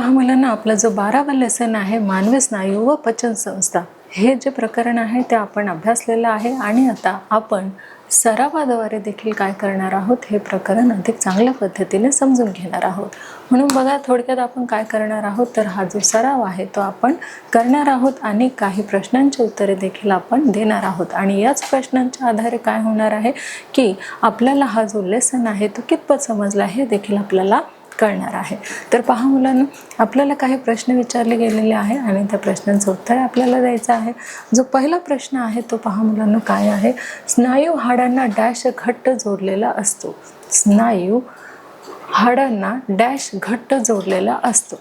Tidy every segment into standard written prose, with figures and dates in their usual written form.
पहा मुलांना, आपला जो 12वा लेसन आहे मानवी स्नायू व पचन संस्था, हे जे प्रकरण आहे ते आपण अभ्यासलेलं आहे आणि आता आपण सरावाद्वारे देखील काय करणार आहोत, हे प्रकरण अधिक चांगल्या पद्धतीने समजून घेणार आहोत. म्हणून बघा, थोडक्यात आपण काय करणार आहोत, तर हा जो सराव आहे तो आपण करणार आहोत आणि काही प्रश्नांची उत्तरे देखील आपण देणार आहोत. आणि याच प्रश्नांच्या आधारे काय होणार आहे की आपल्याला हा जो लेसन आहे तो कितपत समजला हे देखील आपल्याला कळणार आहे. तर पहा मुलांना, आपल्याला काही प्रश्न विचारले गेलेले आहे आणि त्या प्रश्नांचं उत्तर आपल्याला द्यायचं आहे. जो पहिला प्रश्न आहे तो पहा मुलांना काय आहे, स्नायू हाडांना डॅश घट्ट जोडलेला असतो. स्नायू हाडांना डॅश घट्ट जोडलेला असतो.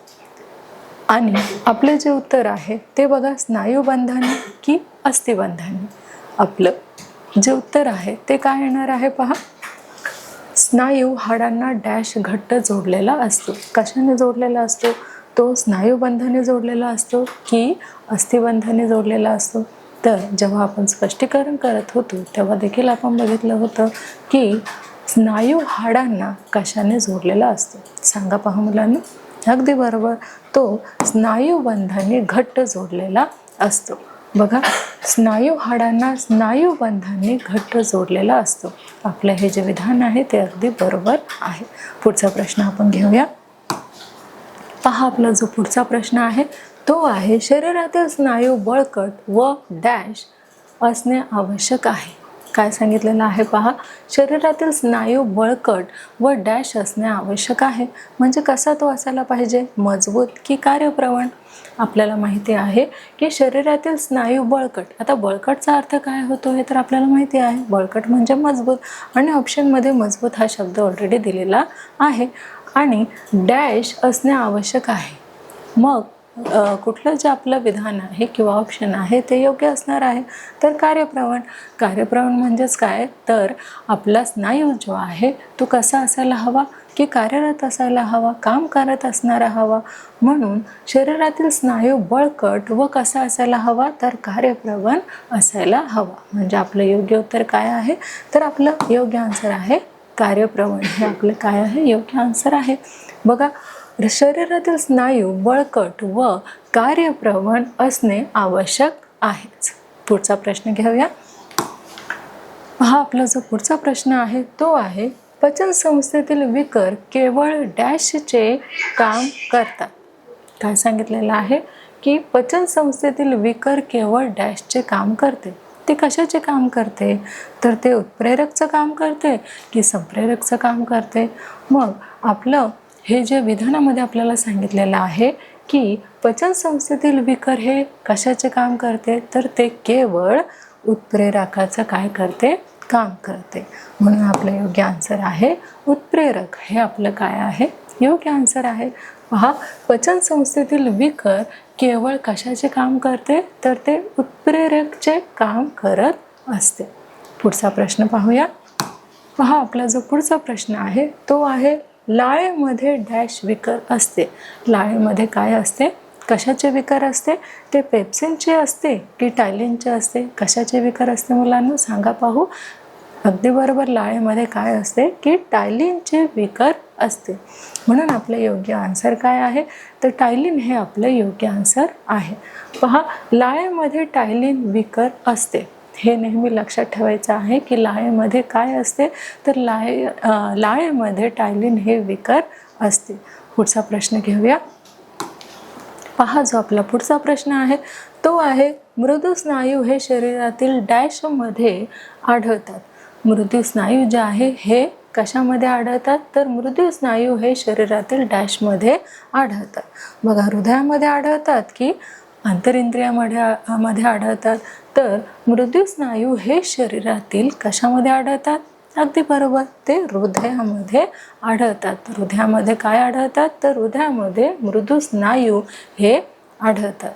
आणि आपले जे उत्तर आहे ते बघा, स्नायूबंधाने की अस्थिबंधाने. आपलं जे उत्तर आहे ते काय येणार आहे पहा, स्नायू हाडांना डॅश घट्ट जोडलेला असतो. कशाने जोडलेला असतो तो? स्नायूबंधाने जोडलेला असतो की अस्थिबंधाने जोडलेला असतो? तर जेव्हा आपण स्पष्टीकरण करत होतो तेव्हा देखील आपण बघितलं होतं की स्नायू हाडांना कशाने जोडलेला असतो. सांगा पहा मुलांनी. अगदी बरोबर, तो स्नायूबंधाने घट्ट जोडलेला असतो. बघा, स्नायू हाडांना स्नायूबंधाने घट्ट जोडलेला असतो. आपलं हे जे विधान आहे ते अगदी बरोबर आहे. पुढचा प्रश्न आपण घेऊया. पहा, आपला जो पुढचा प्रश्न आहे तो आहे, शरीरातील स्नायू बळकट व डॅश असणे आवश्यक आहे. काय सांगितलेलं आहे पहा, शरीरातील स्नायू बळकट व डॅश असणे आवश्यक आहे. म्हणजे कसा तो असायला पाहिजे, मजबूत की कार्यप्रवण? आपल्याला माहिती आहे की शरीरातील स्नायू बळकट. आता बळकटचा अर्थ काय होतो हे तर आपल्याला माहिती आहे, बळकट म्हणजे मजबूत. आणि ऑप्शनमध्ये मजबूत हा शब्द ऑलरेडी दिलेला आहे. आणि डॅश असणे आवश्यक आहे. मग कुठलं जे आपलं विधान आहे किंवा ऑप्शन आहे ते योग्य असणार आहे. तर कार्यप्रवण. कार्यप्रवण म्हणजेच काय, तर आपला स्नायू जो आहे तो कसा असायला हवा की कार्यरत असायला हवा, काम करत असणारा हवा. म्हणून शरीरातील स्नायू बळकट व कसा असायला हवा, तर कार्यप्रवण असायला हवा. म्हणजे आपलं योग्य उत्तर काय आहे, तर आपलं योग्य आन्सर आहे कार्यप्रवण. हे आपलं काय आहे, योग्य आन्सर आहे. बघा, शरीरातील स्नायू बळकट व कार्यप्रवण असणे आवश्यक आहेच. पुढचा प्रश्न घेऊया. हा आपला जो पुढचा प्रश्न आहे तो आहे, पचन संस्थेतील विकर केवळ डॅशचे काम करतात. काय सांगितलेलं आहे की पचन संस्थेतील विकर केवळ डॅशचे काम करते. ते कशाचे काम करते, तर ते उत्प्रेरकचं काम करते की संप्रेरकचं काम करते? मग आपलं हे जे विधानामध्ये आपल्याला सांगितलेलं आहे की पचन संस्थेतील विकर हे कशाचे काम करते, तर ते केवळ उत्प्रेरकाचं काय करते, काम करते. म्हणून आपलं योग्य आन्सर आहे उत्प्रेरक. हे आपलं काय आहे, योग्य आन्सर आहे. पहा, पचन संस्थेतील विकर केवळ कशाचे काम करते, तर ते उत्प्रेरकचे काम करत असते. पुढचा प्रश्न पाहूया. पहा, आपला जो पुढचा प्रश्न आहे तो आहे, लाळेमध्ये डॅश विकर असते. लाळेमध्ये काय असते, कशाचे विकर असते? ते पेप्सिनचे असते की टायलिनचे असते? कशाचे विकर असते मुलांना, सांगा पाहू. अगदी बरोबर, लाळेमध्ये काय असते की टायलिनचे विकर असते. म्हणून आपलं योग्य आन्सर काय आहे, तर टायलिन हे आपलं योग्य आन्सर आहे. पहा, लाळेमध्ये टायलिन विकर असते. हे नेहमी लक्षात ठेवायचं आहे की लाळेमध्ये काय असते, तर लाळेमध्ये टायलिन हे विकर असते. पुढचा प्रश्न घेऊया. पहा, जो आपला पुढचा प्रश्न आहे तो आहे, मृदू स्नायू हे शरीरातील डॅशमध्ये आढळतात. मृदू स्नायू जे आहे हे कशामध्ये आढळतात, तर मृदू स्नायू हे शरीरातील डॅशमध्ये आढळतात. बघा, हृदयामध्ये आढळतात की अंतरिंद्रियामध्ये आढळतात? तर मृदू स्नायू हे शरीरातील कशामध्ये आढळतात? अगदी बरोबर, ते हृदयामध्ये आढळतात. हृदयामध्ये काय आढळतात, तर हृदयामध्ये मृदू स्नायू हे आढळतात.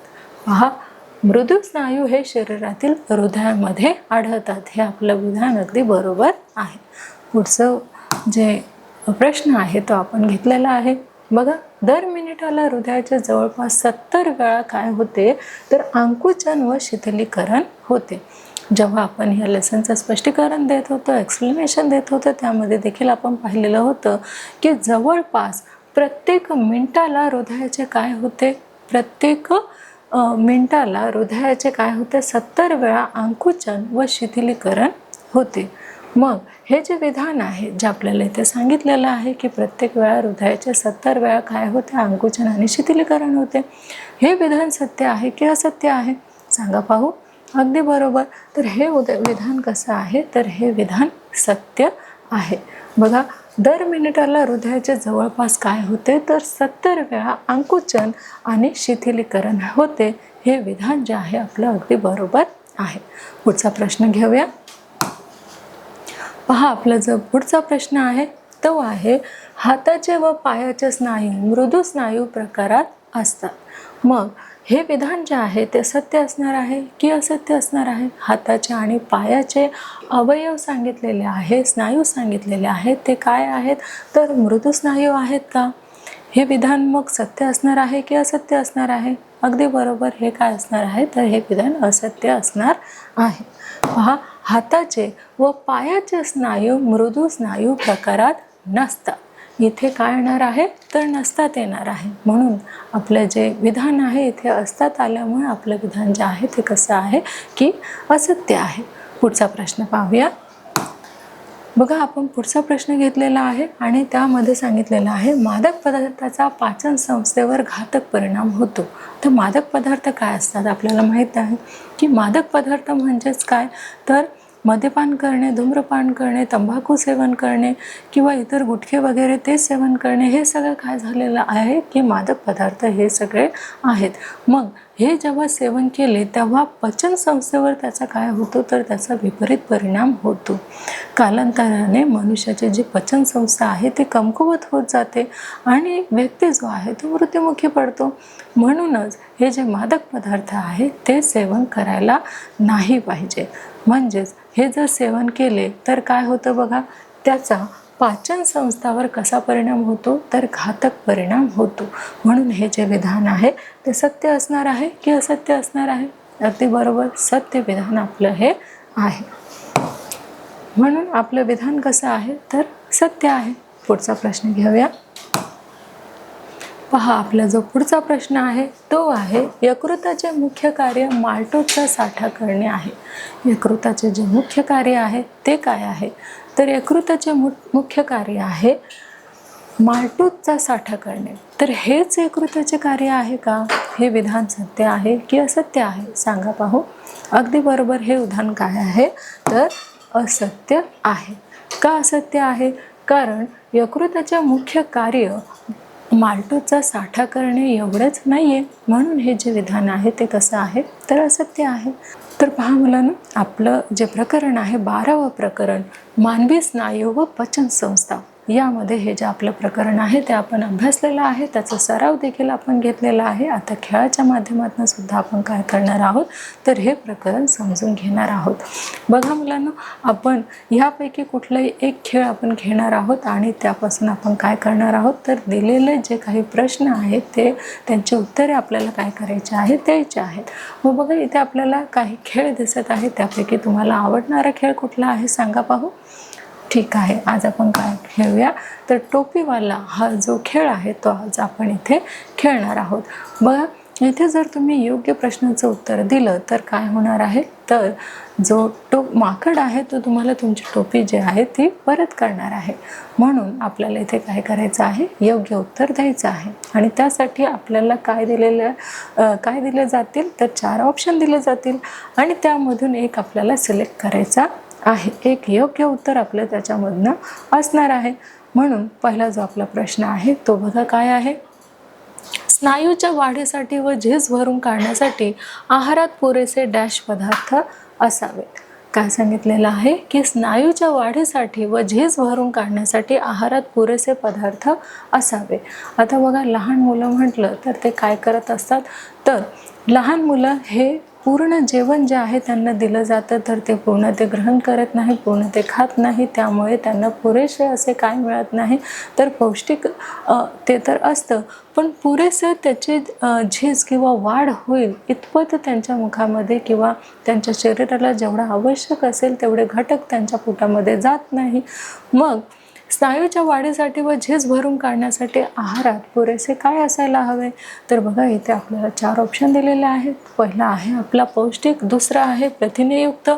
पहा, मृदू स्नायू हे शरीरातील हृदयामध्ये आढळतात. हे आपलं विधान अगदी बरोबर आहे. पुढचं जे प्रश्न आहे तो आपण घेतलेला आहे. बघा, दर मिनिटाला हृदयाचे जवळपास 70 वेळा काय होते, तर आकुंचन व शिथिलीकरण होते. जेव्हा आपण या लेसनचं स्पष्टीकरण देत होतो, एक्सप्लेनेशन देत होतं, त्यामध्ये देखील आपण पाहिलेलं होतं की जवळपास प्रत्येक मिनिटाला हृदयाचे काय होते, प्रत्येक मिनिटाला हृदयाचे काय होते, 70 वेळा आकुंचन व शिथिलीकरण होते. मग हे जे विधान आहे जे आपल्याला इथे सांगितलेलं आहे की प्रत्येक वेळा हृदयाचे 70 वेळा काय होते, आकुंचन आणि शिथिलीकरण होते, हे विधान सत्य आहे की असत्य आहे? सांगा पाहू. अगदी बरोबर. तर हे विधान कसं आहे, तर हे विधान सत्य आहे. बघा, दर मिनिटाला हृदयाचे जवळपास काय होते, तर 70 वेळा आकुंचन आणि शिथिलीकरण होते. हे विधान जे आहे आपलं अगदी बरोबर आहे. पुढचा प्रश्न घेऊया. पहा, आपला जो पुढचा प्रश्न आहे तो आहे, हाताचे व पायाचे स्नायू मृदू स्नायू प्रकारात असतात. मग हे विधान जे आहे ते सत्य असणार आहे की असत्य असणार आहे? हाताचे आणि पायाचे अवयव सांगितलेले आहे, स्नायू सांगितलेले आहेत, ते काय आहेत, तर मृदू स्नायू आहेत का? हे विधान मग सत्य असणार आहे की असत्य असणार आहे? अगदी बरोबर. हे काय असणार आहे, तर हे विधान असत्य असणार आहे. पहा, हाताचे व पायाचे स्नायू मृदू स्नायू प्रकारात नसतात. इथे काय येणार आहे, तर नसतात येणार आहे. म्हणून आपलं जे विधान आहे इथे असतात आल्यामुळे आपलं विधान जे आहे ते कसं आहे की असत्य आहे. पुढचा प्रश्न पाहूया. बघा, आपण पुढचा प्रश्न घेतलेला आहे आणि त्यामध्ये सांगितलेलं आहे, मादक पदार्थाचा पाचन संस्थेवर घातक परिणाम होतो. तर मादक पदार्थ काय असतात? आपल्याला माहीत आहे की मादक पदार्थ म्हणजेच काय, तर मद्यपान करणे, धूम्रपान करणे, तंबाखू सेवन करणे किंवा इतर गुटखे वगैरे ते सेवन करणे, हे सगळं काय झालेलं आहे की मादक पदार्थ हे सगळे आहेत. मग हे जेव्हा सेवन केले तेव्हा पचन संस्थेवर त्याचा काय होतो, तर त्याचा विपरीत परिणाम होतो. कालांतराने मनुष्याची जी पचन संस्था आहे ती कमकुवत होत जाते आणि व्यक्ती जो आहे तो मृत्युमुखी पडतो. म्हणूनच हे जे मादक पदार्थ आहे ते सेवन करायला नाही पाहिजे. म्हणजेच हे जर सेवन केले तर काय होतं बघा, त्याचा पाचन संस्थावर कसा परिणाम होतो, तर घातक परिणाम होतो. म्हणून हे जे विधान आहे ते सत्य असणार आहे की असत्य असणार आहे? अगदी बरोबर, सत्य विधान आपलं हे आहे. म्हणून आपलं विधान कसं आहे, तर सत्य आहे. पुढचा प्रश्न घेऊया. पहा, आपला जो पुढचा प्रश्न आहे तो आहे, यकृताचे मुख्य कार्य माल्टोजचा साठा करणे आहे. यकृताचे जे मुख्य कार्य आहे ते काय आहे, तर यकृताचे मुख्य कार्य आहे माल्टोजचा साठा करणे. तर हेच यकृताचे कार्य आहे का? हे विधान सत्य आहे की असत्य आहे? सांगा पाहू. अगदी बरोबर, हे विधान काय आहे, तर असत्य आहे. का असत्य आहे? कारण यकृताचे मुख्य कार्य माल्टोजचा साठा करणे एवढंच नाही आहे. म्हणून हे जे विधान आहे ते कसं आहे, तर असत्य आहे. तर पहा मुलांनो, आपलं जे प्रकरण आहे 12वं प्रकरण, मानवी स्नायू व पचन संस्था, यामध्ये हे जे आपलं प्रकरण आहे ते आपण अभ्यासलेलं आहे. त्याचा सराव देखील आपण घेतलेला आहे. आता खेळाच्या माध्यमातून सुद्धा आपण काय करणार आहोत, तर हे प्रकरण समजून घेणार आहोत. बघा मुलांनो, आपण ह्यापैकी कुठलाही एक खेळ आपण घेणार आहोत आणि त्यापासून आपण काय करणार आहोत, तर दिलेले जे काही प्रश्न आहेत ते त्यांची उत्तरे आपल्याला काय करायचे आहेत, द्यायचे आहेत. मग बघा, इथे आपल्याला काही खेळ दिसत आहे. त्यापैकी तुम्हाला आवडणारा खेळ कुठला आहे, सांगा पाहू. ठीक आहे, आज आपण काय खेळूया, तर टोपीवाला हा जो खेळ आहे तो आज आपण इथे खेळणार आहोत. बघा, इथे जर तुम्ही योग्य प्रश्नाचं उत्तर दिलं तर काय होणार आहे, तर जो माकड आहे तो तुम्हाला तुमची टोपी जी आहे ती परत करणार आहे. म्हणून आपल्याला इथे काय करायचं आहे, योग्य उत्तर द्यायचं आहे. आणि त्यासाठी आपल्याला काय दिले जातील, तर 4 ऑप्शन दिले जातील आणि त्यामधून एक आपल्याला सिलेक्ट करायचा आहे. एक योग्य उत्तर आपलं त्याच्यामधनं असणार आहे. म्हणून पहिला जो आपला प्रश्न आहे तो बघा काय आहे, स्नायूच्या वाढीसाठी व झीज भरून काढण्यासाठी आहारात पुरेसे डॅश पदार्थ असावेत. काय सांगितलेलं आहे की स्नायूच्या वाढीसाठी व झीज भरून काढण्यासाठी आहारात पुरेसे पदार्थ असावे. आता बघा, लहान मुलं म्हटलं तर ते काय करत असतात, तर लहान मुलं हे पूर्ण जेवण जे आहे त्यांना दिलं जातं, तर ते पूर्ण ते ग्रहण करत नाही, पूर्ण ते खात नाही. त्यामुळे त्यांना पुरेसे असे काय मिळत नाही, तर पौष्टिक ते तर असतं पण पुरेसे त्याची झीज किंवा वाढ होईल इतपत त्यांच्या मुखामध्ये किंवा त्यांच्या शरीराला जेवढं आवश्यक असेल तेवढे घटक त्यांच्या पोटामध्ये जात नाही. मग स्नायूच्या वाढीसाठी व झीज भरून काढण्यासाठी आहारात पुरेसे काय असायला हवे? तर बघा इथे आपल्याला 4 ऑप्शन दिलेले आहेत. पहिला आहे आपला पौष्टिक, दुसरा आहे प्रथिनेयुक्त,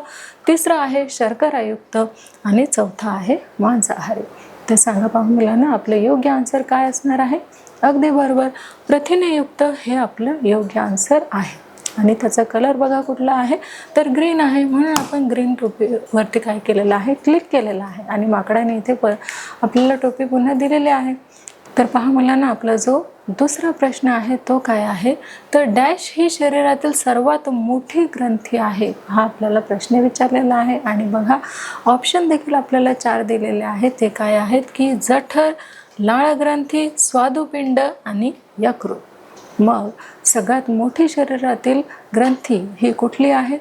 तिसरा आहे शर्करायुक्त आणि चौथा आहे मांसाहारी. तर सांगा पाहून मुलांना आपलं योग्य आन्सर काय असणार आहे? अगदी बरोबर, प्रथिनेयुक्त हे आपलं योग्य आन्सर आहे. आणि त्याचा कलर बघा कुठला आहे? तर ग्रीन आहे. म्हणून आपण ग्रीन टोपीवरती काय केलेलं आहे? क्लिक केलेलं आहे आणि माकडाने इथे आपल्याला टोपी पुन्हा दिलेली आहे. तर पहा मुलांना, आपला जो दुसरा प्रश्न आहे तो काय आहे? तर डॅश ही शरीरातील सर्वात मोठी ग्रंथी आहे, हा आपल्याला प्रश्न विचारलेला आहे. आणि बघा ऑप्शन देखील आपल्याला 4 दिलेले आहेत. ते काय आहेत की जठर, लाळग्रंथी, स्वादुपिंड आणि यकृत. मग सगळ्यात मोठी शरीरातील ग्रंथी ही कुठली आहे?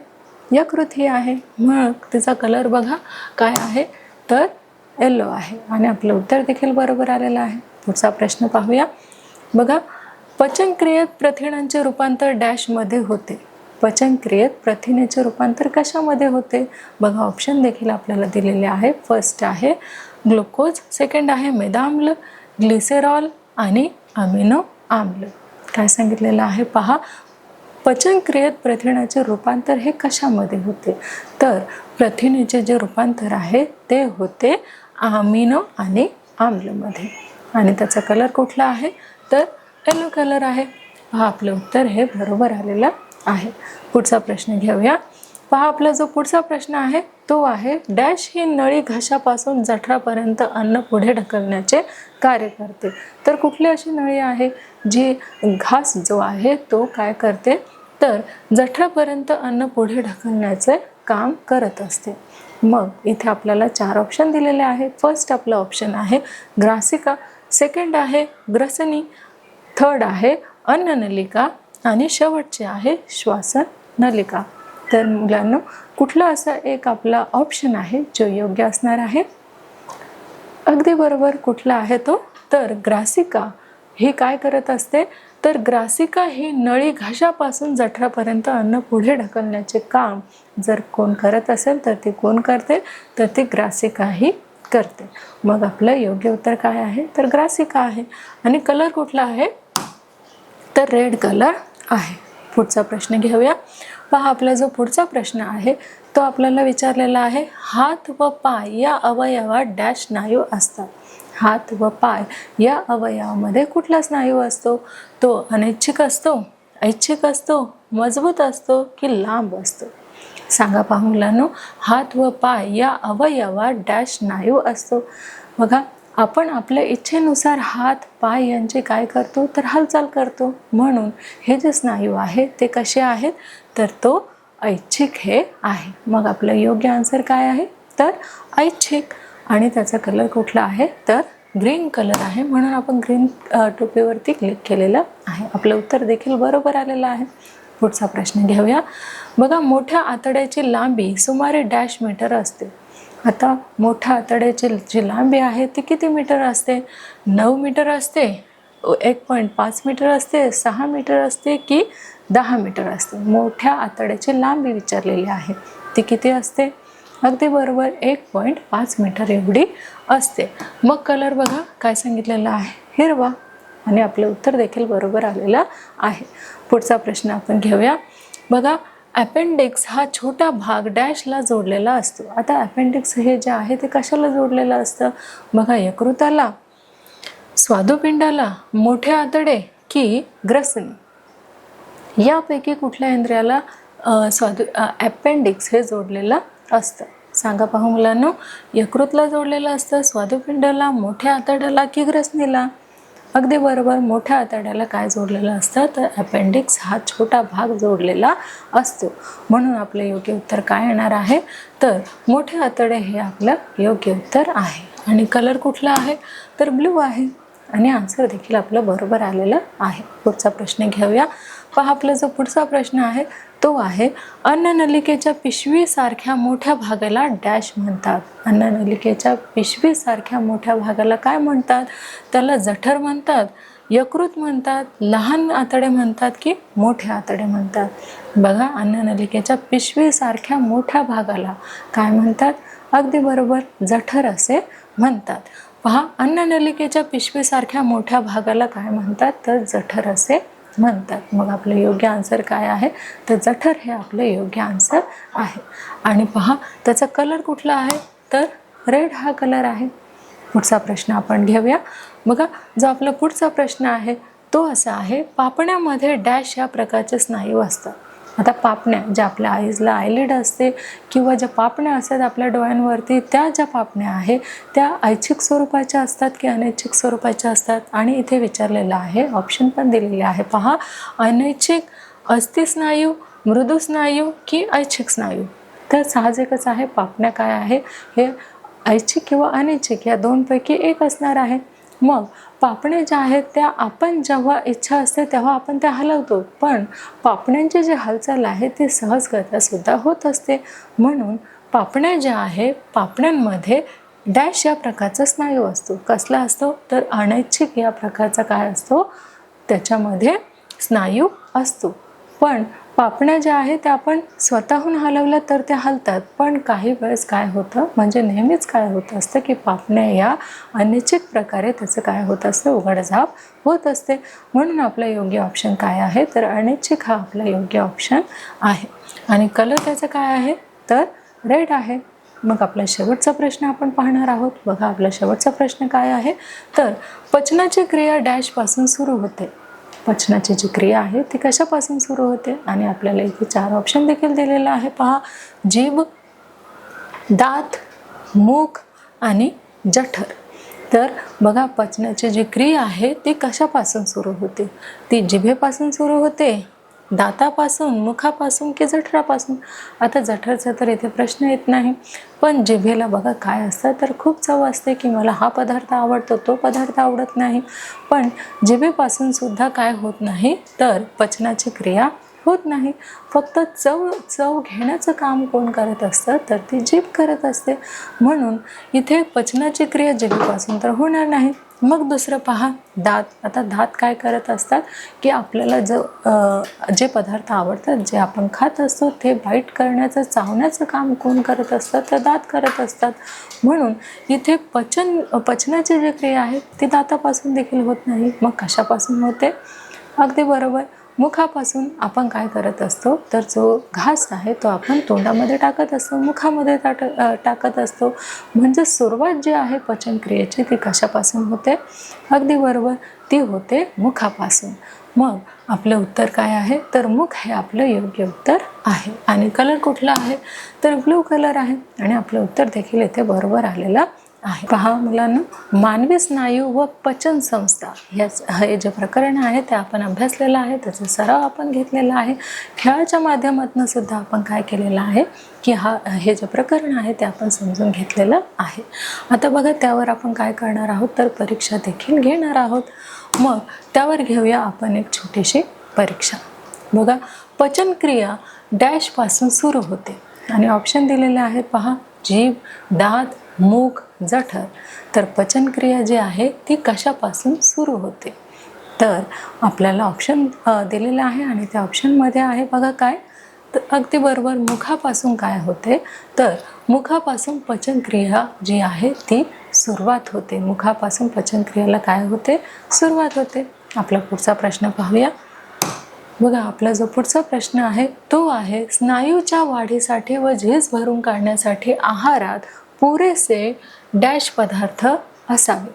यकृत ही आहे. मग तिचा कलर बघा काय आहे? तर येलो आहे. आणि आपलं उत्तर देखील बरोबर आलेलं आहे. पुढचा प्रश्न पाहूया. बघा, पचनक्रियेत प्रथिनांचे रूपांतर डॅशमध्ये होते. पचनक्रियेत प्रथिनेचे रूपांतर कशामध्ये होते? बघा ऑप्शन देखील आपल्याला दिलेले आहे. फर्स्ट आहे ग्लुकोज, सेकंड आहे मेदाम्ल, ग्लिसेरॉल आणि अमिनो आम्ल. काय सांगितलेलं आहे पहा, पचनक्रियेत प्रथिनाचे रूपांतर हे कशामध्ये होते? तर प्रथिनेचे जे रूपांतर आहे ते होते अमिनो आणि आम्लमध्ये. आणि त्याचा कलर कुठला आहे? तर येलो कलर आहे. पहा आपलं उत्तर हे बरोबर आलेलं आहे. पुढचा प्रश्न घेऊया. पहा आपला जो पुढचा प्रश्न आहे तो आहे डॅश ही नळी घशापासून जठरापर्यंत अन्न पुढे ढकलण्याचे कार्य करते. तर कुठली अशी नळी आहे जी घास जो आहे तो काय करते? तर जठरापर्यंत अन्न पुढे ढकलण्याचे काम करत असते. मग इथे आपल्याला 4 ऑप्शन दिलेले आहेत. फर्स्ट आपला ऑप्शन आहे ग्रासिका, सेकंड आहे ग्रसनी, थर्ड आहे अन्ननलिका आणि शेवटचे आहे श्वासन नलिका. तर मुलांनो, कुठला असा एक आपला ऑप्शन आहे जो योग्य असणार आहे? अगदी बरोबर, कुठला आहे तो? तर ग्रासिका ही काय करत असते? तर ग्रासिका ही नळी घशापासून जठरापर्यंत अन्न पुढे ढकलण्याचे काम जर कोण करत असेल तर ती कोण करते? तर ती ग्रासिका ही करते. मग आपलं योग्य उत्तर काय आहे? तर ग्रासिका आहे. आणि कलर कुठला आहे? तर रेड कलर आहे. पुढचा प्रश्न घेऊया. पहा आपला जो पुढचा प्रश्न आहे तो आपल्याला विचारलेला आहे हात व पाय या अवयवात डॅश स्नायू असतात. हात व पाय या अवयवामध्ये कुठला स्नायू असतो? तो अनैच्छिक असतो, ऐच्छिक असतो, मजबूत असतो की लांब असतो? सांगा पहा मुलांनो, हात व पाय या अवयवात डॅश स्नायू असतो. बघा, आपण आपल्या इच्छेनुसार हात पाय यांचे काय करतो? तर हालचाल करतो. म्हणून हे जे स्नायू आहे ते कसे आहेत? तर तो ऐच्छिक हे आहे. मग आपलं योग्य आन्सर काय आहे? तर ऐच्छिक. आणि त्याचा कलर कुठला आहे? तर ग्रीन कलर आहे. म्हणून आपण ग्रीन टोपीवरती क्लिक केलेलं आहे. आपलं उत्तर देखील बरोबर आलेलं आहे. पुढचा प्रश्न घेऊया. बघा, मोठ्या आतड्याची लांबी सुमारे डॅश मीटर असते. आता मोठ्या आतड्याची जी लांबी आहे ती किती मीटर असते? 9 मीटर असते, 1.5 मीटर असते, 6 मीटर असते की 10 मीटर असते? मोठ्या आतड्याची लांबी विचारलेली आहे, ती किती असते? अगदी बरोबर, 1.5 मीटर एवढी असते. मग कलर बघा काय सांगितलेलं आहे? हिरवा. आणि आपलं उत्तर देखील बरोबर आलेलं आहे. पुढचा प्रश्न आपण घेऊया. बघा, अपेंडिक्स हा छोटा भाग डॅशला जोडलेला असतो. आता अपेंडिक्स हे जे आहे ते कशाला जोडलेलं असतं? बघा, यकृताला, स्वादुपिंडाला, मोठे आतडे की ग्रसनी यापैकी कुठल्या इंद्रियाला अपेंडिक्स हे जोडलेलं असतं? सांगा पाहू मुलांनो, यकृतला जोडलेलं असतं, स्वादुपिंडाला, मोठ्या आतड्याला की ग्रसनीला? अगदी बरोबर, मोठ्या आतड्याला काय जोडलेलं असतं? तर अपेंडिक्स हा छोटा भाग जोडलेला असतो. म्हणून आपलं योग्य उत्तर काय येणार आहे? तर मोठे आतडे हे आपलं योग्य उत्तर आहे. आणि कलर कुठला आहे? तर ब्लू आहे. आणि आन्सर देखील आपलं बरोबर आलेलं आहे. पुढचा प्रश्न घेऊया. पहा, आपला जो पुढचा प्रश्न आहे तो आहे अन्ननलिकेच्या पिशवीसारख्या मोठ्या भागाला डॅश म्हणतात. अन्ननलिकेच्या पिशवीसारख्या मोठ्या भागाला काय म्हणतात? त्याला जठर म्हणतात, यकृत म्हणतात, लहान आतडे म्हणतात की मोठे आतडे म्हणतात? बघा, अन्ननलिकेच्या पिशवीसारख्या मोठ्या भागाला काय म्हणतात? अगदी बरोबर, जठर असे म्हणतात. पहा, अन्ननलिकेच्या पिशवीसारख्या मोठ्या भागाला काय म्हणतात, तर जठर असे म्हणतात. मग आपलं योग्य आन्सर काय आहे, तर जठर हे आपलं योग्य आन्सर आहे. आणि पहा, त्याचा कलर कुठला आहे, तर रेड हा कलर आहे. पुढचा प्रश्न आपण घेऊया. बघा, जो आपला पुढचा प्रश्न आहे तो असा आहे, पापण्यामध्ये डॅश या प्रकारचे स्नायू असतात. आता पापण्या ज्या आपल्या आईजला आयलिड असते किंवा ज्या पापण्या असतात आपल्या डोळ्यांवरती, त्या ज्या पापण्या आहे त्या ऐच्छिक स्वरूपाच्या असतात की अनैच्छिक स्वरूपाच्या असतात. आणि इथे विचारलेलं आहे, ऑप्शन पण दिलेले आहे. पहा, अनैच्छिक, अस्थिस्नायू, मृदुस्नायू की ऐच्छिक स्नायू. तर साहजिकच आहे, पापण्या काय आहे, हे ऐच्छिक किंवा अनैच्छिक या दोनपैकी एक असणार आहे. मग पापण्या ज्या आहेत त्या आपण जेव्हा इच्छा असते तेव्हा आपण त्या हलवतो, पण पापण्यांची जी हालचाल आहे ती सहजगत्या सुद्धा होत असते. म्हणून पापण्या ज्या आहे, पापण्यांमध्ये डॅश या प्रकारचा स्नायू असतो. कसला असतो, तर अनैच्छिक या प्रकारचा काय असतो, त्याच्यामध्ये स्नायू असतो. पण पापण्या ज्या आहेत त्या आपण स्वतःहून हलवल्या तर त्या हलतात, पण काही वेळेस काय होतं, म्हणजे नेहमीच काय होत असतं की पापण्या या अनैच्छिक प्रकारे त्याचं काय होत असतं, उघडझाप होत असते. म्हणून आपलं योग्य ऑप्शन काय आहे, तर अनैच्छिक हा आपला योग्य ऑप्शन आहे. आणि कलर त्याचं काय आहे, तर रेड आहे. मग आपला शेवटचा प्रश्न आपण पाहणार आहोत. बघा, आपला शेवटचा प्रश्न काय आहे, तर पचनाची क्रिया डॅशपासून सुरू होते. पचनाची जी क्रिया आहे ती कशापासून सुरू होते, आणि आपल्याला इथे 4 ऑप्शन देखील दिलेला आहे. पहा, जीभ, दात, मुख आणि जठर. तर बघा, पचनाची जी क्रिया आहे ती कशापासून सुरू होते, ती जिभेपासून सुरू होते, दातापासून, मुखापासून की जठरापासून. आता जठरचा तर इथे प्रश्न येत नाही, पण जिभेला बघा काय असतं, तर खूप चव असते की मला हा पदार्थ आवडतो, तो पदार्थ आवडत नाही. पण जिभेपासून सुद्धा काय होत नाही, तर पचनाची क्रिया होत नाही. फक्त चव घेण्याचं काम कोण करत असतं, तर ती जीभ करत असते. म्हणून इथे पचनाची क्रिया जिभेपासून तर होणार नाही. मग दुसरं पहा, दात. आता दात काय करत असतात की आपल्याला जे पदार्थ आवडतात, जे आपण खात असतो ते बाईट करण्याचं, चावण्याचं काम कोण करत असतं, तर दात करत असतात. म्हणून इथे पचनाची जी क्रिया आहे ती दातापासून देखील होत नाही. मग कशापासून होते, अगदी बरोबर, मुखापासून. आपण काय करत असतो, तर जो घास आहे तो आपण तोंडामध्ये टाकत असतो, मुखामध्ये टाकत असतो. म्हणजे सुरुवात जी आहे पचन क्रियेची ती कशापासून होते, अगदी बरोबर, ती होते मुखापासून. मग आपलं उत्तर काय आहे, तर मुख हे आपलं योग्य उत्तर आहे. आणि कलर कुठला आहे, तर ब्लू कलर आहे. आणि आपलं उत्तर देखील इथे बरोबर आलेलं आहे. पहा मुलांना, मानवी स्नायू व पचन संस्था हे जे प्रकरण आहे ते आपण अभ्यासलेलं आहे, त्याचा सराव आपण घेतलेला आहे. खेळाच्या माध्यमातून सुद्धा आपण काय केलेलं आहे की हे जे प्रकरण आहे ते आपण समजून घेतलेलं आहे. आता बघा, त्यावर आपण काय करणार आहोत, तर परीक्षा देखील घेणार आहोत. मग त्यावर घेऊया आपण एक छोटीशी परीक्षा. बघा, पचनक्रिया डॅशपासून सुरू होते आणि ऑप्शन दिलेले आहेत. पहा, जीभ, दात, मुख, जठर. तर पचनक्रिया जी आहे ती कशापासून सुरू होते, तर आपल्याला ऑप्शन दिलेलं आहे आणि त्या ऑप्शनमध्ये आहे बघा काय, तर अगदी बरोबर, मुखापासून काय होते, तर मुखापासून पचनक्रिया जी आहे ती सुरुवात होते. मुखापासून पचनक्रियेला काय होते, सुरुवात होते. आपला पुढचा प्रश्न पाहूया. बघा, आपला जो पुढचा प्रश्न आहे तो आहे, स्नायूच्या वाढीसाठी व झीज भरून काढण्यासाठी आहारात पुरेसे डॅश पदार्थ असावे.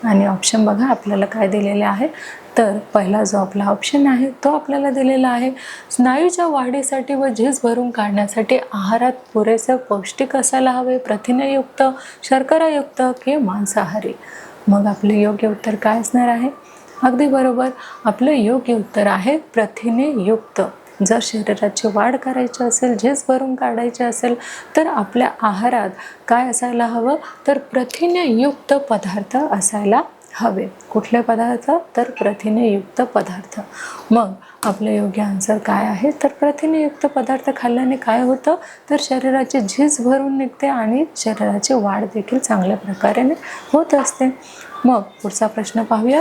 आणि ऑप्शन बघा आपल्याला काय दिलेले आहे, तर पहिला जो आपला ऑप्शन आहे तो आपल्याला दिलेला आहे, स्नायूच्या वाढीसाठी व झीज भरून काढण्यासाठी आहारात पुरेसे पौष्टिक असायला हवे, प्रथिनयुक्त, शर्करायुक्त की मांसाहारी. मग आपले योग्य उत्तर काय असणार आहे, अगदी बरोबर, आपलं योग्य उत्तर आहे प्रथिनेयुक्त. जर शरीराची वाढ करायची असेल, झीज भरून काढायची असेल, तर आपल्या आहारात काय असायला हवं, तर प्रथिनेयुक्त पदार्थ असायला हवे. कुठले पदार्थ, तर प्रथिनेयुक्त पदार्थ. मग आपलं योग्य आन्सर काय आहे, तर प्रथिनेयुक्त पदार्थ खाल्ल्याने काय होतं, तर शरीराची झीज भरून निघते आणि शरीराची वाढ देखील चांगल्या प्रकारे होत असते. मग पुढचा प्रश्न पाहूया.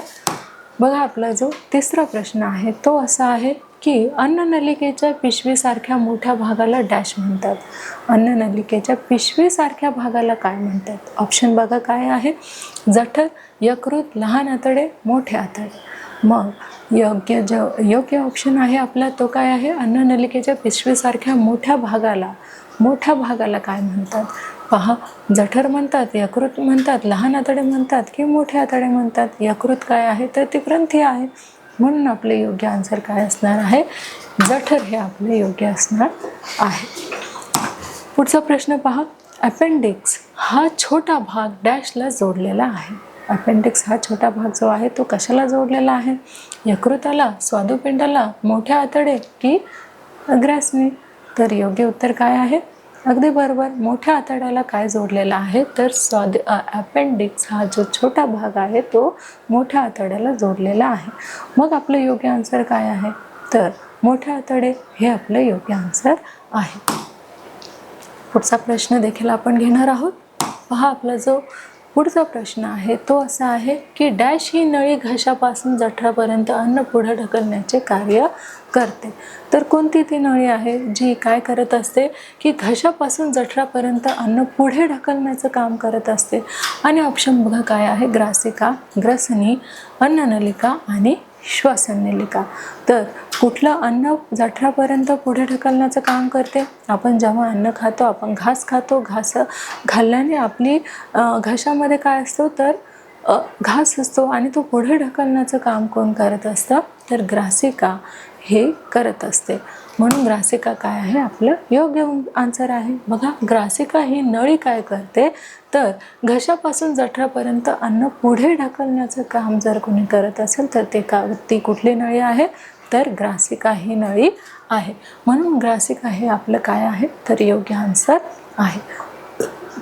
बघा, आपला जो तिसरा प्रश्न आहे तो असा आहे, की अन्ननलिकेच्या पिशवीसारख्या मोठ्या भागाला डॅश म्हणतात? अन्ननलिकेच्या पिशवीसारख्या भागाला काय म्हणतात? ऑप्शन बघा काय आहे? जठर, यकृत, लहान आतडे, मोठे आतडे. मग योग्य ऑप्शन आहे आपला तो काय आहे? अन्ननलिकेच्या पिशवीसारख्या मोठ्या भागाला काय म्हणतात? पहा, जठर म्हणतात, यकृत म्हणतात, लहान आतडे म्हणतात की मोठे आतडे म्हणतात? यकृत काय आहे? तर ती ग्रंथी आहे. म्हणून आपले योग्य आन्सर काय असणार आहे? जठर हे आपले योग्य असणार आहे. पुढचा प्रश्न पहा. अपेंडिक्स हा छोटा भाग डॅशला जोडलेला आहे. अपेंडिक्स हा छोटा भाग जो आहे तो कशाला जोडलेला आहे? यकृताला, स्वादुपिंडाला, मोठ्या आतडे की ग्रासनी? तर योग्य उत्तर काय आहे? अगदी बरोबर, मोठ्या आतड्याला काय जोडलेला आहे? तर अपेंडिक्स हा जो छोटा भाग आहे तो मोठ्या आतड्याला जोडलेला आहे. मग आपलं योग्य आन्सर काय आहे? तर मोठ्या आतडे हे आपलं योग्य आन्सर आहे. पुढचा प्रश्न देखील आपण घेणार आहोत. पहा, आपला जो पुढचा प्रश्न आहे तो असा आहे की डॅश ही नळी घशापासून जठरापर्यंत अन्न पुढे ढकलण्याचे कार्य करते. तर कोणती ती नळी आहे जी काय करत असते की घशापासून जठरापर्यंत अन्न पुढे ढकलण्याचं काम करत असते? आणि ऑप्शन बघा काय आहे? ग्रासिका, ग्रसनी, अन्ननलिका आणि श्वसननलिका. तर कुठलं अन्न जठरापर्यंत पुढे ढकलण्याचं काम करते? आपण जेव्हा अन्न खातो, आपण घास खातो, घास खाल्ल्याने आपली घशामध्ये काय असतो? तर घास असतो आणि तो पुढे ढकलण्याचं काम कोण करत असतं? तर ग्रासिका हे करत असते. म्हणून ग्रासिका काय आहे? आपलं योग्य आन्सर आहे. बघा, ग्रासिका ही नळी काय करते? तर घशापासून जठरापर्यंत अन्न पुढे ढकलण्याचं काम जर कोणी करत असेल तर ती कुठली नळी आहे? तर ग्रासिका ही नळी आहे. म्हणून ग्रासिका हे आपलं काय आहे? तर योग्य आन्सर आहे.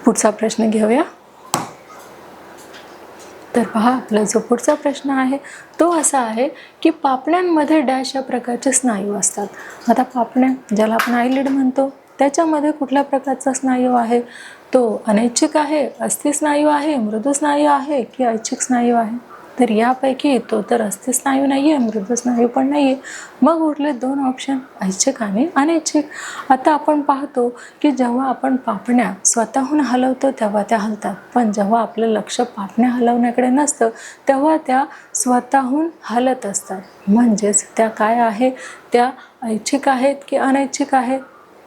पुढचा प्रश्न घेऊया. तर पहा, आपला जो पुढचा प्रश्न आहे तो असा आहे की पापण्यांमध्ये डॅश या प्रकारचे स्नायू असतात. आता पापण्या, ज्याला आपण आयलिड म्हणतो, त्याच्यामध्ये कुठल्या प्रकारचा स्नायू आहे? तो अनैच्छिक आहे, अस्थि स्नायू आहे, मृदू स्नायू आहे की ऐच्छिक स्नायू आहे? तर यापैकी तो तर अस्थि स्नायू नाही आहे, मृदू स्नायू पण नाही आहे. मग उरले दोन ऑप्शन, ऐच्छिक आणि अनैच्छिक. आता आपण पाहतो की जेव्हा आपण पापण्या स्वतःहून हलवतो तेव्हा त्या हलतात, पण जेव्हा आपलं लक्ष पापण्या हलवण्याकडे नसतं तेव्हा त्या स्वतःहून हलत असतात. म्हणजेच त्या काय आहे? त्या ऐच्छिक आहेत की अनैच्छिक आहेत?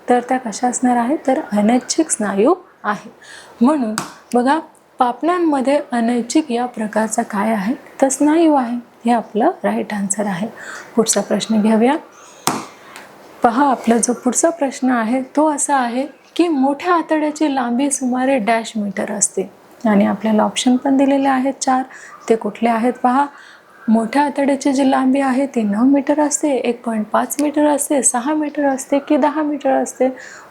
तर त्या कशा असणार आहेत? तर अनैच्छिक स्नायू आहे. म्हणून बघा, पापण्यांमध्ये अनैच्छिक या प्रकारचा काय आहे? तर स्नायू आहे. हे आपलं राईट आन्सर आहे. पुढचा प्रश्न घेऊया. पहा, आपला जो पुढचा प्रश्न आहे तो असा आहे की मोठ्या आतड्याची लांबी सुमारे डॅश मीटर असते. आणि आपल्याला ऑप्शन पण दिलेले आहेत 4. ते कुठले आहेत पहा. मोठ्या आतड्याची जी लांबी आहे ती 9 मीटर असते, 1.5 मीटर असते, 6 मीटर असते की 10 मीटर असते?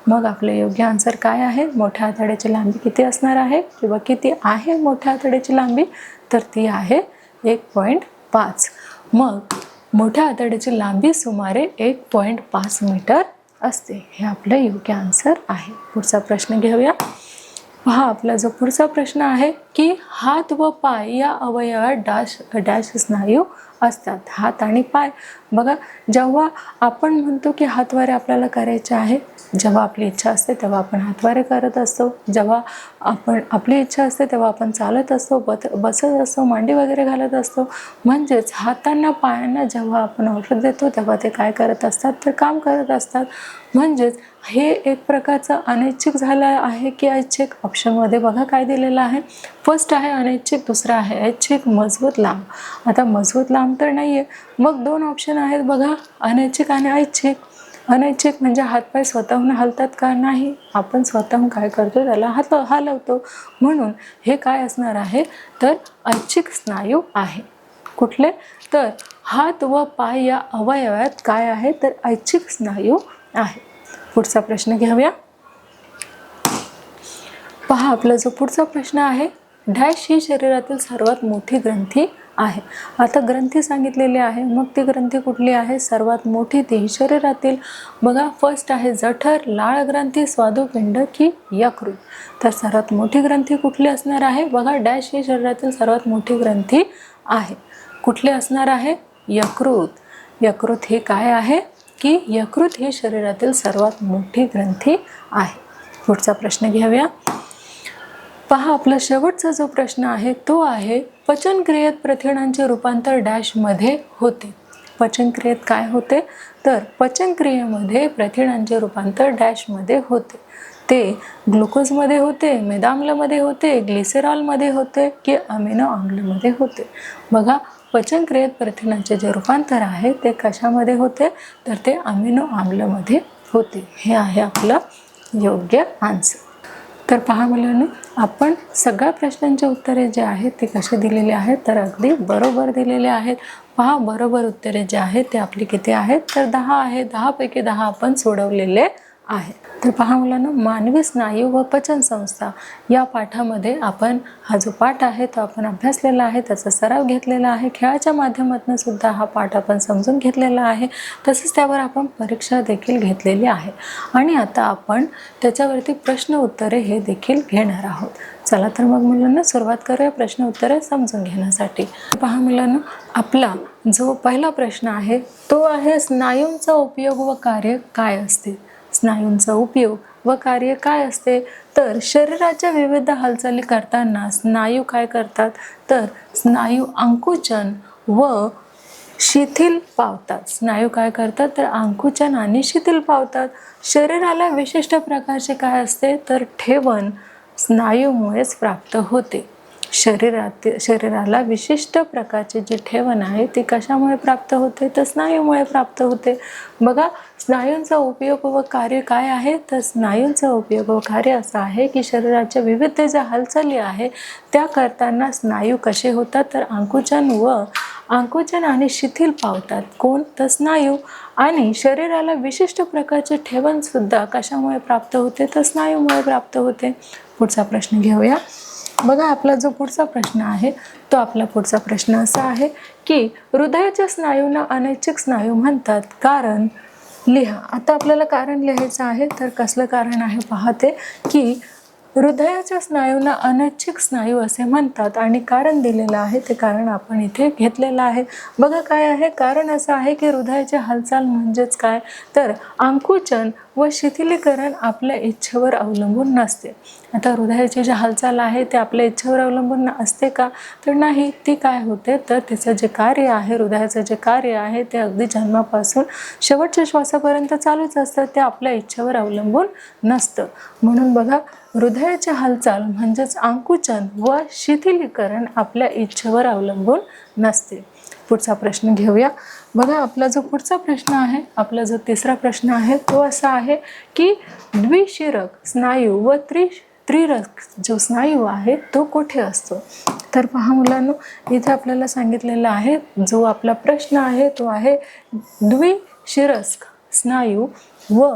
मग आपले योग्य आन्सर काय आहे? मोठ्या आतड्याची लांबी किती असणार आहे किंवा किती आहे मोठ्या आतड्याची लांबी? तर ती आहे 1.5. मग मोठ्या आतड्याची लांबी सुमारे 1.5 मीटर असते. हे आपलं योग्य आन्सर आहे. पुढचा प्रश्न घेऊया. पहा, आपला जो पुढचा प्रश्न आहे की हात व पाय या अवयवात डॅश स्नायू असतात. हात आणि पाय, बघा, जेव्हा आपण म्हणतो की हातवारे आपल्याला करायचे आहे, जेव्हा आपली इच्छा असते तेव्हा आपण हातवारे करत असतो. जेव्हा आपली इच्छा असते तेव्हा आपण चालत असतो, बसत असतो, मांडी वगैरे घालत असतो. म्हणजेच हातांना पायांना जेव्हा आपण ऑर्डर देतो तेव्हा ते काय करत असतात? तर काम करत असतात. म्हणजेच हे एक प्रकारचं अनैच्छिक झालं आहे की ऐच्छिक? ऑप्शनमध्ये बघा काय दिलेलं आहे. फर्स्ट आहे अनैच्छिक, दुसरा आहे ऐच्छिक, मजबूत लांब. आता मजबूत लांब तर नाही आहे, मग दोन ऑप्शन आहेत बघा, अनैच्छिक आणि ऐच्छिक. अनैच्छिक म्हणजे हातपाय स्वतःहून हलतात का? नाही, आपण स्वतःहून काय करतो? त्याला हलवतो. म्हणून हे काय असणार आहे? तर ऐच्छिक स्नायू आहे. कुठले? तर हात व पाय या अवयवात काय आहे? तर ऐच्छिक स्नायू आहे. पुढचा प्रश्न घेऊया. पहा, आपला जो पुढचा प्रश्न आहे, डॅश ही शरीरातील सर्वात मोठी ग्रंथी आहे. आता ग्रंथी सांगितलेली आहे, मग ती ग्रंथी कुठली आहे? सर्वात मोठी ती शरीरातील. बघा, फर्स्ट आहे जठर, लाळ ग्रंथी, स्वादुपिंड की यकृत? तर सर्वात मोठी ग्रंथी कुठली असणार आहे? बघा, डॅश ही शरीरातील सर्वात मोठी ग्रंथी आहे. कुठली असणार आहे? यकृत. यकृत ही काय आहे की यकृत ही शरीरातील सर्वात मोठी ग्रंथी आहे. पुढचा प्रश्न घेऊया. पहा, आपला शेवटचा जो प्रश्न आहे तो आहे पचनक्रियेत प्रथिनांचे रूपांतर डॅशमध्ये होते. पचनक्रियेत काय होते तर पचनक्रियेमध्ये प्रथिनांचे रूपांतर डॅशमध्ये होते. ते ग्लुकोजमध्ये होते, मेदाम्लमध्ये होते, ग्लिसेरॉलमध्ये होते की अमिनो आम्लमध्ये होते. बघा, पचनक्रियेत प्रथिनांचे जे रूपांतर आहे ते कशामध्ये होते तर ते अमिनो आम्लमध्ये होते. हे आहे आपलं योग्य आन्सर. तर पहा मुलांनो, आपण सगळ्या प्रश्नांची उत्तरे जे आहेत ते कसे दिलेले आहेत तर अगदी बरोबर दिलेले आहेत. पहा, बरोबर उत्तरे जे आहेत ते आपली किती आहेत तर 10 आहे. 10 पैकी 10 आपण सोडवलेले आहे. तर पहा मुलांनो, मानवी स्नायू व पचन संस्था या पाठामध्ये आपण हा जो पाठ आहे तो आपण अभ्यासलेला आहे, त्याचा सराव घेतलेला आहे. खेळाच्या माध्यमातून सुद्धा हा पाठ आपण समजून घेतलेला आहे. तसेच त्यावर आपण परीक्षा देखील घेतलेली आहे आणि आता आपण त्याच्यावरती प्रश्न उत्तरे हे देखील घेणार आहोत. चला तर मग मुलांना सुरुवात करूया प्रश्न उत्तरे समजून घेण्यासाठी. पहा मुलांनो, आपला जो पहिला प्रश्न आहे तो आहे स्नायूंचा उपयोग व कार्य काय असते. स्नायूंचा उपयोग व कार्य काय असते तर शरीराच्या विविध हालचाली करताना स्नायू काय करतात तर स्नायू आकुंचन व शिथिल पावतात. स्नायू काय करतात तर आकुंचन आणि शिथिल पावतात. शरीराला विशिष्ट प्रकारचे काय असते तर ठेवण स्नायूमुळेच प्राप्त होते. शरीराला विशिष्ट प्रकारची जी ठेवण आहे ती कशामुळे प्राप्त होते तर स्नायूमुळे प्राप्त होते. बघा, स्नायूंचा उपयोग व कार्य काय आहे तर स्नायूंचा उपयोग व कार्य असं आहे की शरीराच्या विविध ज्या हालचाली आहे त्या करताना स्नायू कसे होतात तर आकुंचन आणि शिथिल पावतात. कोण तर स्नायू. आणि शरीराला विशिष्ट प्रकारचे ठेवण सुद्धा कशामुळे प्राप्त होते तर स्नायूमुळे प्राप्त होते. पुढचा प्रश्न घेऊया. बघा, आपला जो पुढचा प्रश्न आहे तो आपला पुढचा प्रश्न असा आहे की हृदयाच्या स्नायूंना अनैच्छिक स्नायू म्हणतात. कारण लिहा. आता आपल्याला कारण लिहायचं आहे. तर कसलं कारण आहे पाहते की हृदयाच्या स्नायूंना अनैच्छिक स्नायू असे म्हणतात आणि कारण दिलेलं आहे ते कारण आपण इथे घेतलेलं आहे. बघा काय आहे कारण असं आहे की हृदयाची हालचाल म्हणजेच काय तर आकुंचन व शिथिलीकरण आपल्या इच्छेवर अवलंबून नसते. आता हृदयाची जी हालचाल आहे ते आपल्या इच्छेवर अवलंबून असते का तर नाही. ती काय होते तर तिचं जे कार्य आहे, हृदयाचं जे कार्य आहे ते अगदी जन्मापासून शेवटच्या श्वासापर्यंत चालूच असतं. ते आपल्या इच्छेवर अवलंबून नसतं. म्हणून बघा, हृदयाची हालचाल म्हणजेच आकुंचन व शिथिलीकरण आपल्या इच्छेवर अवलंबून नसते. पुढचा प्रश्न घेऊया. बघा, आपला जो पुढचा प्रश्न आहे, आपला जो तिसरा प्रश्न आहे तो असा आहे की द्विशिरक स्नायू व त्रिरक जो स्नायू आहे तो कुठे असतो. तर पहा मुलांनो, इथे आपल्याला सांगितलेलं आहे जो आपला प्रश्न आहे तो आहे द्विशिरक स्नायू व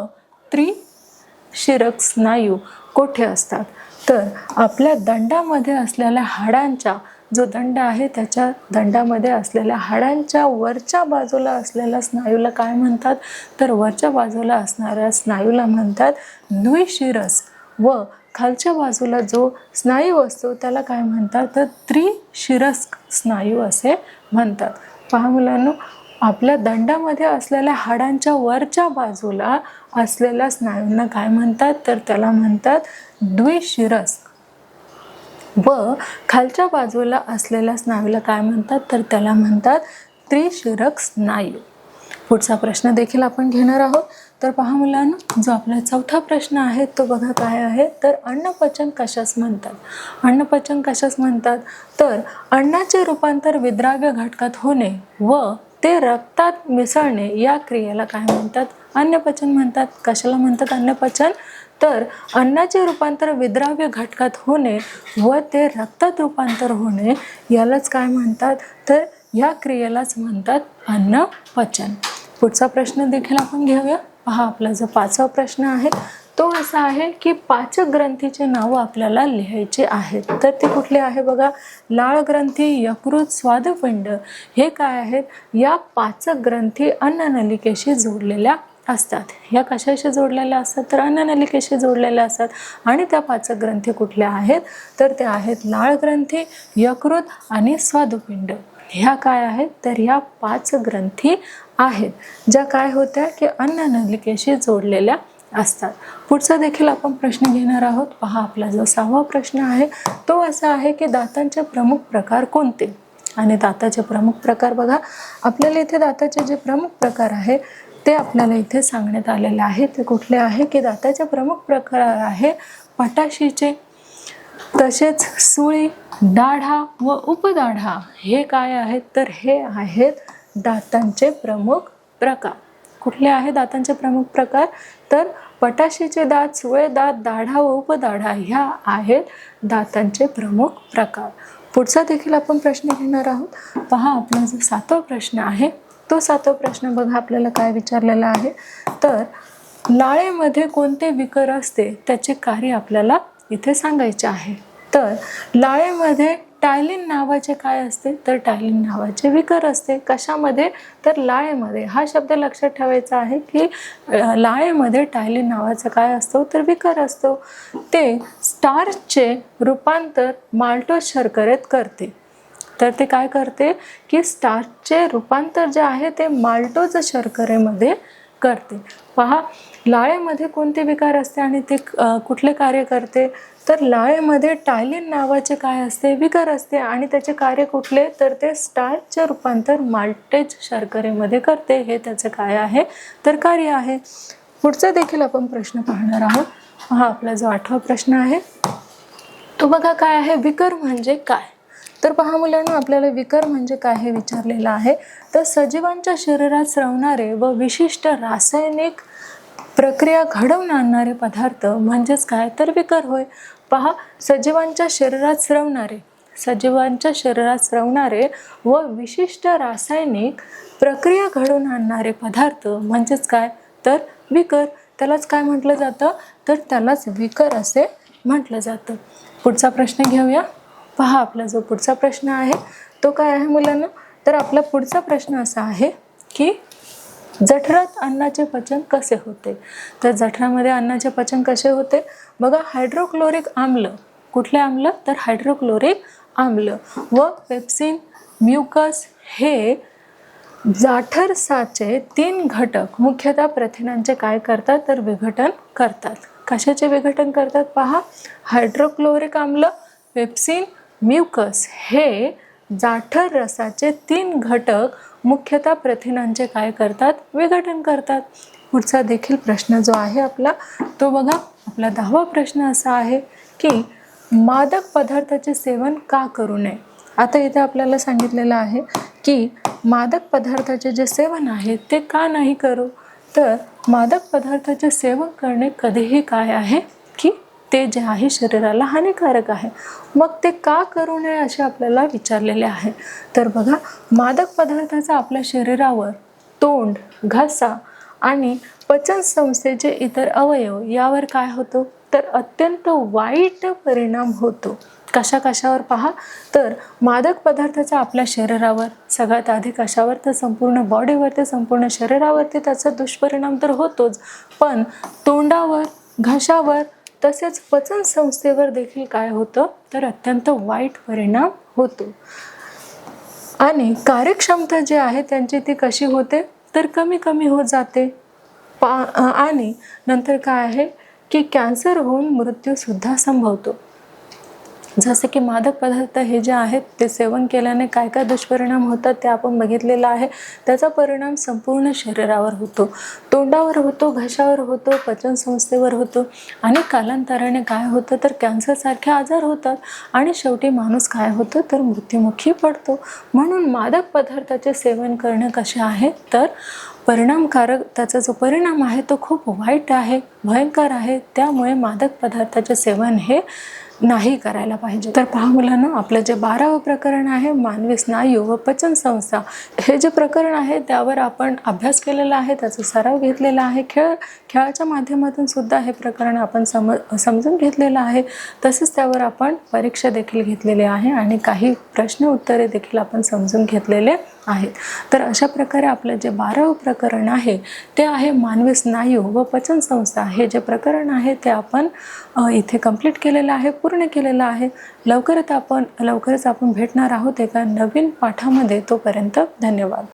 त्रिशिरक स्नायू कुठे असतात. तर आपल्या दंडामध्ये असलेल्या हाडांच्या जो दंड आहे त्याच्या दंडामध्ये असलेल्या हाडांच्या वरच्या बाजूला असलेल्या स्नायूला काय म्हणतात तर वरच्या बाजूला असणाऱ्या स्नायूला म्हणतात द्विशिरक व खालच्या बाजूला जो स्नायू असतो त्याला काय म्हणतात तर त्रिशिरक स्नायू असे म्हणतात. पहा मुलांनो, आपल्या दंडामध्ये असलेल्या हाडांच्या वरच्या बाजूला असलेल्या स्नायूंना काय म्हणतात तर त्याला म्हणतात द्विशिरक व खालच्या बाजूला असलेल्या स्नायूला काय म्हणतात तर त्याला म्हणतात त्रिशिरक स्नायू. पुढचा प्रश्न देखील आपण घेणार आहोत. तर पहा मुलांनो, जो आपला चौथा प्रश्न आहे तो बघा काय आहे तर अन्नपचन कशास म्हणतात. अन्नपचन कशास म्हणतात तर अन्नाचे रूपांतर विद्राव्य घटकात होणे व ते रक्तात मिसळणे या क्रियेला काय म्हणतात अन्नपचन म्हणतात. कशाला म्हणतात अन्नपचन तर अन्नाचे रूपांतर विद्राव्य घटकात होणे व ते रक्तात रूपांतर होणे यालाच काय म्हणतात तर या क्रियेलाच म्हणतात अन्नपचन. पुढचा प्रश्न देखील आपण घेऊया. पहा, आपला जो पाचवा प्रश्न आहे तो असा आहे की पाचक ग्रंथीचे नाव आपल्याला लिहायचे आहेत. तर ते कुठले आहे बघा, लाळ ग्रंथी, यकृत, स्वादुपिंड हे काय आहेत या पाचक ग्रंथी अन्ननलिकेशी जोडलेल्या असतात. या कशाशी जोडलेल्या असतात तर अन्ननलिकेशी जोडलेल्या असतात. आणि त्या पाचक ग्रंथी कुठल्या आहेत तर त्या आहेत लाळ ग्रंथी, यकृत आणि स्वादुपिंड. ह्या काय आहेत तर ह्या 5 ग्रंथी आहेत, ज्या काय होत्या की अन्ननलिकेशी जोडलेल्या असतात. पुढचा देखील आपण प्रश्न घेणार आहोत. पहा, आपला जो 6वा प्रश्न आहे तो असा आहे की दातांचे प्रमुख प्रकार कोणते. आणि दाताचे प्रमुख प्रकार बघा, आपल्याला इथे दाताचे जे प्रमुख प्रकार आहे ते आपल्याला इथे सांगण्यात आलेले आहे. ते कुठले आहे की दाताचे प्रमुख प्रकार आहे पटाशीचे, तसेच सुळी, दाढा व उपदाढा. हे काय आहेत तर हे आहेत दातांचे प्रमुख प्रकार. कुठले आहे दातांचे प्रमुख प्रकार तर पटाशीचे दात, सुळे दात, दाढा व उपदाढा ह्या आहेत दातांचे प्रमुख प्रकार. पुढचा देखील आपण प्रश्न घेणार आहोत. पहा, आपला जो 7वा प्रश्न आहे तो 7वा प्रश्न बघा आपल्याला काय विचारलेला आहे तर लाळेमध्ये कोणते विकर असते त्याचे कार्य आपल्याला इथे सांगायचे आहे. तर लाळेमध्ये टायलिन नावाचे काय असते तर टायलिन नावाचे विकर असते. कशामध्ये तर लाळेमध्ये. हा शब्द लक्षात ठेवायचा आहे की लाळेमध्ये टायलिन नावाचा काय असतो तर विकर असतो. ते स्टार्चचे रूपांतर माल्टोज शर्करेत करते. तर ते काय करते की स्टार्चचे रूपांतर जे आहे ते माल्टोज शर्करेमध्ये करते. पहा, लाळेमध्ये कोणते विकार असते आणि ते कुठले कार्य करते तर लाळेमध्ये टायलिन नावाचे काय असते विकार असते आणि त्याचे कार्य कुठले तर ते स्टार्चचे रूपांतर माल्टेज शर्करेमध्ये करते. हे त्याचे काय आहे तर कार्य आहे. पुढचा देखील आपण प्रश्न पाहणार आहोत. हा आपला जो 8वा प्रश्न आहे तो बघा काय आहे, विकर म्हणजे काय. तर पहा मुलांना, आपल्याला विकर म्हणजे काय हे विचारलेलं आहे. तर सजीवांच्या शरीरात स्रवणारे व विशिष्ट रासायनिक प्रक्रिया घडवून आणणारे पदार्थ म्हणजेच काय तर विकर होय. पहा, सजीवांच्या शरीरात स्रवणारे व विशिष्ट रासायनिक प्रक्रिया घडवून आणणारे पदार्थ म्हणजेच काय तर विकर. त्यालाच काय म्हटलं जातं तर त्यालाच विकर असे म्हटलं जातं. पुढचा प्रश्न घेऊया. पहा, आपला जो पुढचा प्रश्न आहे तो काय आहे मुलांना तर आपला पुढचा प्रश्न असा आहे की जठरात अन्नाचे पचन कसे होते. तर जठरामध्ये अन्नाचे पचन कसे होते बघा, हायड्रोक्लोरिक आम्ल. कुठले आम्ल तर हायड्रोक्लोरिक आम्ल व पेप्सिन, म्युकस हे जाठरसाचे 3 घटक मुख्यतः प्रथिनांचे काय करतात तर विघटन करतात. कशाचे विघटन करतात पहा, हायड्रोक्लोरिक आम्ल, पेप्सिन, म्युकस हे जाठर रसाचे 3 घटक मुख्यतः प्रथिनांचे काय करतात विघटन करतात. पुढचा देखील प्रश्न जो आहे आपला तो बघा, आपला 10वा प्रश्न असा आहे की मादक पदार्थाचे सेवन का करू नये. आता इथे आपल्याला सांगितलेलं आहे की मादक पदार्थाचे जे सेवन आहे ते का नाही करू. तर मादक पदार्थाचे सेवन करणे कधीही काय आहे की ते जे आहे शरीराला हानिकारक आहे. मग ते का करू नये असे आपल्याला विचारलेले आहे. तर बघा, मादक पदार्थाचा आपल्या शरीरावर, तोंड, घसा आणि पचन संस्थेचे इतर अवयव यावर काय होतो तर अत्यंत वाईट परिणाम होतो. कशावर पहा, तर मादक पदार्थाचा आपल्या शरीरावर सगळ्यात आधी कशावर तर संपूर्ण बॉडीवरती, संपूर्ण शरीरावरती त्याचा दुष्परिणाम तर होतोच, पण तोंडावर, घशावर तसेच पचन संस्थेवर देखील काय होतं तर अत्यंत वाईट परिणाम होतो. आणि कार्यक्षमता जी आहे त्यांची ती कशी होते तर कमी होत जाते. आणि नंतर काय आहे की कॅन्सर होऊन मृत्यूसुद्धा संभवतो. जसे की मादक पदार्थ हे जे आहेत ते सेवन केल्याने काय काय दुष्परिणाम होतात ते आपण बघितलेलं आहे. त्याचा परिणाम संपूर्ण शरीरावर होतो, तोंडावर होतो, घशावर होतो, पचन संस्थेवर होतो आणि कालांतराने काय होतं तर कॅन्सरसारखे आजार होतात आणि शेवटी माणूस काय होतो तर मृत्युमुखी पडतो. म्हणून मादक पदार्थाचे सेवन करणे कसे आहे तर परिणामकारक, त्याचा जो परिणाम आहे तो खूप वाईट आहे, भयंकर आहे. त्यामुळे मादक पदार्थाचे सेवन हे नाही करायला पाहिजे. तर पहा मुलांना, आपलं जे 12वं प्रकरण आहे मानवी स्नायू व पचन संस्था, हे जे प्रकरण आहे त्यावर आपण अभ्यास केलेला आहे, त्याचा सराव घेतलेला आहे. खेळाच्या माध्यमातून सुद्धा हे प्रकरण आपण समजून घेतलेलं आहे. तसेच त्यावर आपण परीक्षा देखील घेतलेली आहे आणि काही प्रश्न उत्तरे देखील आपण समजून घेतलेले आहेत. तर अशा प्रकारे आपलं जे 12वं प्रकरण आहे ते आहे मानवी स्नायू व पचन संस्था. हे जे प्रकरण आहे ते आपण इथे कंप्लीट केलेलं आहे. पूर्ण केलेला आहे. लवकरच आपण भेटणार आहोत एका नवीन पाठामध्ये. तोपर्यंत धन्यवाद.